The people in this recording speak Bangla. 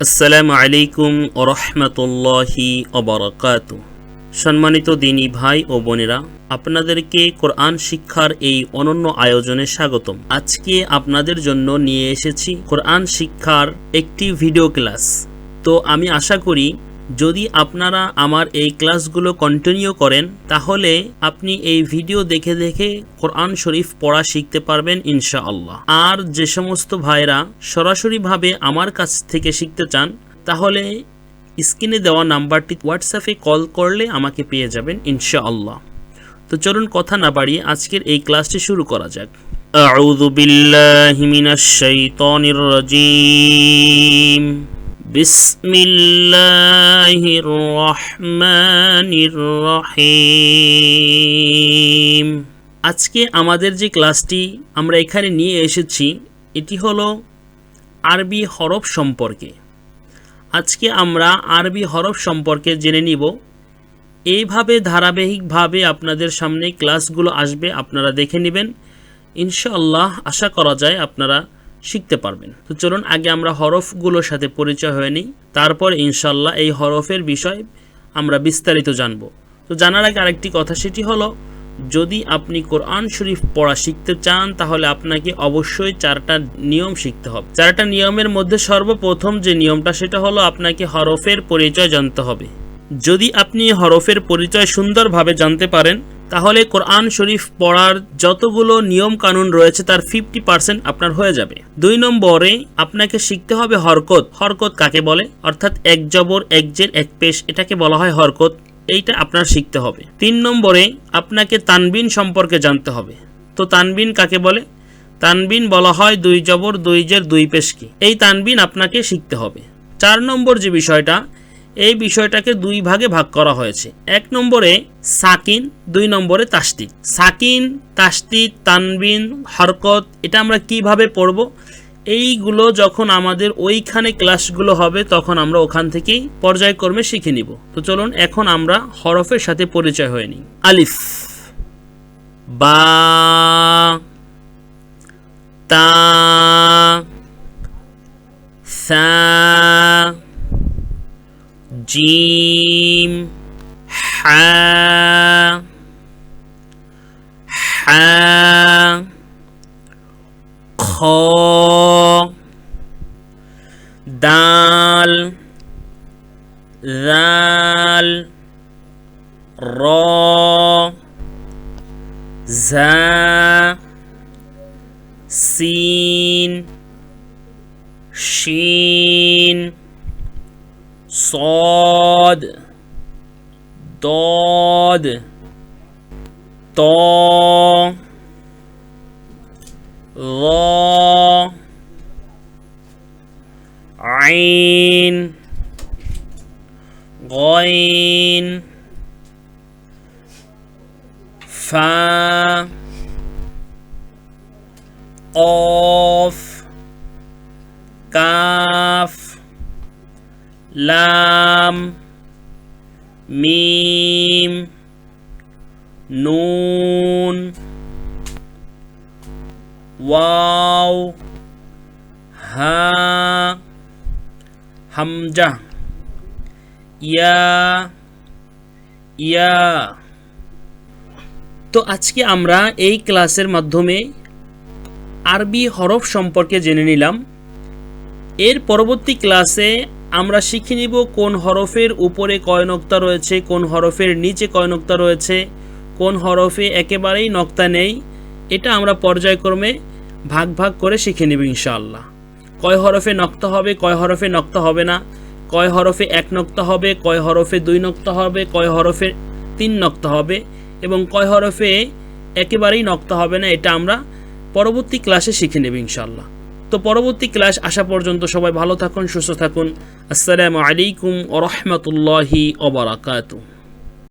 আসসালামু আলাইকুম ওয়া রাহমাতুল্লাহি ওয়া বারাকাতুহু। সম্মানিত দিনী ভাই ও বোনেরা, আপনাদেরকে কোরআন শিক্ষার এই অনন্য আয়োজনে স্বাগতম। আজকে আপনাদের জন্য নিয়ে এসেছি কোরআন শিক্ষার একটি ভিডিও ক্লাস। তো আমি আশা করি যদি আপনারা আমার এই ক্লাসগুলো কন্টিনিউ করেন তাহলে আপনি এই ভিডিও দেখে দেখে কোরআন শরীফ পড়া শিখতে পারবেন ইনশাআল্লাহ। আর যে সমস্ত ভাইরা সরাসরিভাবে আমার কাছ থেকে শিখতে চান তাহলে স্ক্রিনে দেওয়া নাম্বারটি হোয়াটসঅ্যাপে কল করলে আমাকে পেয়ে যাবেন ইনশাআল্লাহ। তো চলুন কথা না বাড়িয়ে আজকের এই ক্লাসটি শুরু করা যাক। আউযু বিল্লাহি মিনাশ শাইতানির রাজীম। বিসমিল্লাহির রহমানির রহিম। আজকে আমাদের যে ক্লাসটি আমরা এখানে নিয়ে এসেছি এটি হলো আরবি হরফ সম্পর্কে। আজকে আমরা আরবি হরফ সম্পর্কে জেনে নিব। এইভাবে ধারাবাহিকভাবে আপনাদের সামনে ক্লাসগুলো আসবে, আপনারা দেখে নেবেন ইনশাআল্লাহ। আশা করা যায় আপনারা শিখতে পারবেন। তো চলুন আগে আমরা হরফগুলোর সাথে পরিচয় হয়ে নিই, তারপর ইনশাআল্লাহ এই হরফের বিষয় আমরা বিস্তারিত জানব। তো জানার আগে আরেকটি কথা, সেটি হলো যদি আপনি কোরআন শরীফ পড়া শিখতে চান তাহলে আপনাকে অবশ্যই 4টা নিয়ম শিখতে হবে। 4টা নিয়মের মধ্যে সর্বপ্রথম যে নিয়মটা সেটা হলো আপনাকে হরফের পরিচয় জানতে হবে। যদি আপনি হরফের পরিচয় সুন্দরভাবে জানতে পারেন তাহলে কোরআন শরীফ পড়ার যতগুলো নিয়ম কানুন রয়েছে তার 50% আপনার হয়ে যাবে। 2 নম্বরে আপনাকে শিখতে হবে হরকত। হরকত কাকে বলে? অর্থাৎ এক জবর, এক জের, এক পেশ, এটাকে বলা হয় হরকত। এইটা আপনার শিখতে হবে। 3 নম্বরে আপনাকে তানবিন সম্পর্কে জানতে হবে। তো তানবিন কাকে বলে? তানবিন বলা হয় 2 জবর, 2 জের, 2 পেশকে। এই তানবিন আপনাকে শিখতে হবে। 4 নম্বর যে বিষয়টা, এই বিষয়টাকে 2 ভাগে ভাগ করা হয়েছে। 1 নম্বরে সাকিন, 2 নম্বরে তাসদিদ। সাকিন, তাসদিদ, তানবিন, হরকত এটা আমরা কিভাবে পড়ব, এইগুলো যখন আমাদের ওইখানে ক্লাসগুলো হবে তখন আমরা ওখান থেকেই পর্যায়ক্রমে শিখে নিব। তো চলুন এখন আমরা হরফের সাথে পরিচয় হয়ে নিই। আলিফ, বা, তা, সা, জিম, হা, হা, খ, দাল, জাল, র, জা, সিন, শিন, صاد ضاد طا ظا عين غين فا قاف كاف লাম, মিম, নুন, ওয়াও, হা, হামজা, ইয়া, ইয়া। তো আজকে আমরা এই ক্লাসের মাধ্যমে আরবি হরফ সম্পর্কে জেনে নিলাম। এর পরবর্তী ক্লাসে আমরা শিখে নিব কোন হরফের উপরে কয় নক্তা রয়েছে, কোন হরফের নিচে কয় নক্তা রয়েছে, কোন হরফে একেবারেই নক্তা নেই। এটা আমরা পর্যায়ক্রমে ভাগ ভাগ করে শিখে নেব ইনশাআল্লাহ। কয় হরফে নক্তা হবে, কয় হরফে নক্তা হবে না, কয় হরফে 1 নক্তা হবে, কয় হরফে 2 নক্তা হবে, কয় হরফে 3 নক্তা হবে এবং কয় হরফে একেবারেই নক্তা হবে না, এটা আমরা পরবর্তী ক্লাসে শিখে নেব ইনশাআল্লাহ। তো পরবর্তী ক্লাস আসা পর্যন্ত সবাই ভালো থাকুন, সুস্থ থাকুন। আসসালামু আলাইকুম ওয়া রাহমাতুল্লাহি ওয়া বারাকাতুহু।